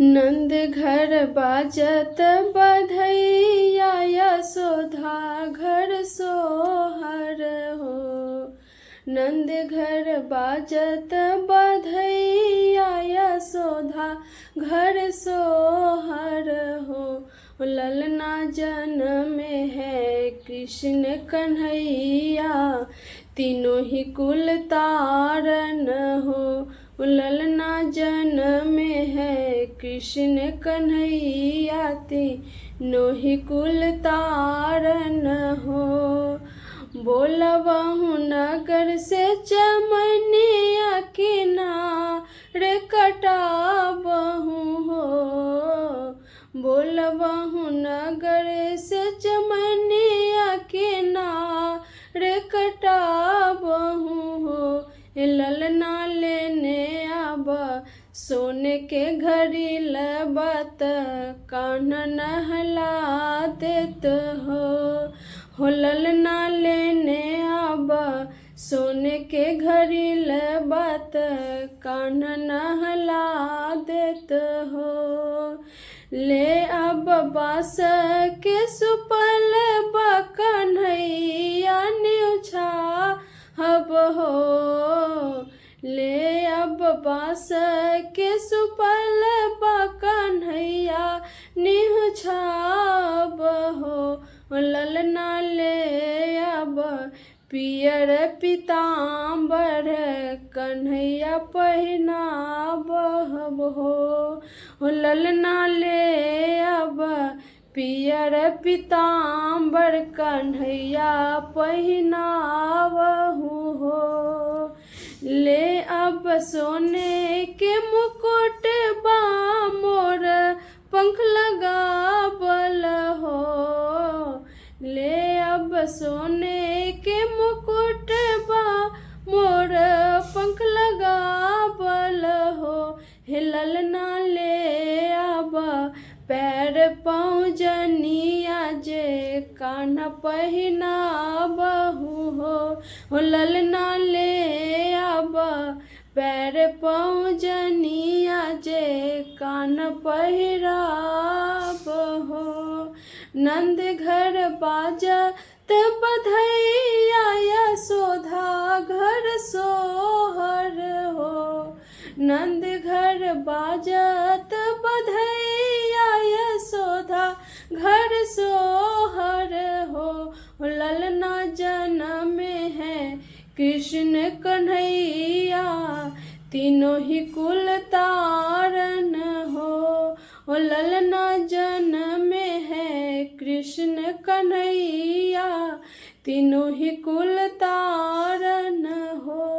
नंद घर बाजत बधैया यशोधा घर सोहर हो। नंद घर बाजत बधैया यशोधा घर सोहर हो। ललना जन्म है कृष्ण कन्हैया तीनों ही कुल तारन हो। ललना जन्म है कृष्ण कन्हैया तीनों ही कुल तारन हो। बोलबहु नगर से चमनिया किनार कटाबहु हो। बोलबहु नगर से चमनिया किनार कटाबहु हो। ललना लेने आब सोने के घड़ी लबत कान्हा नहला देत हो। ललना लेने आब सोने के घड़ी लबत कान्हा नहला देत हो। ले अब बास के सुपल कन्हैया न्यूछा हब हो। ले अब बास के सुपल कन्हैया निहुछाब हो। ललना ले अब पियर पीताम्बर कन्हैया पहिनाब हो। ललना ले अब पियर पीताम्बर कन्हैया पहिनावहु हो। ले अब सोने के मुकुट बा मोर पंख लगावल हो। ले अब सोने के मुकुट बा मोर पंख लगावल हो। ललना ले अब पैर पौजनिया जे कान्हा पहिनाबहु हो। ललना ले अब पैर पौजनिया जे कान्हा पहिराब हो। नंद घर बाजत बधैया यशोधा घर सोहर हो। नंद घर बाजत बधैया यशोधा घर सोहर हो। ललना जन्म है कृष्ण कन्हैया तीनों ही कुल तारन हो। ललना जन्म है कृष्ण कन्हैया तीनों ही कुल तारन हो।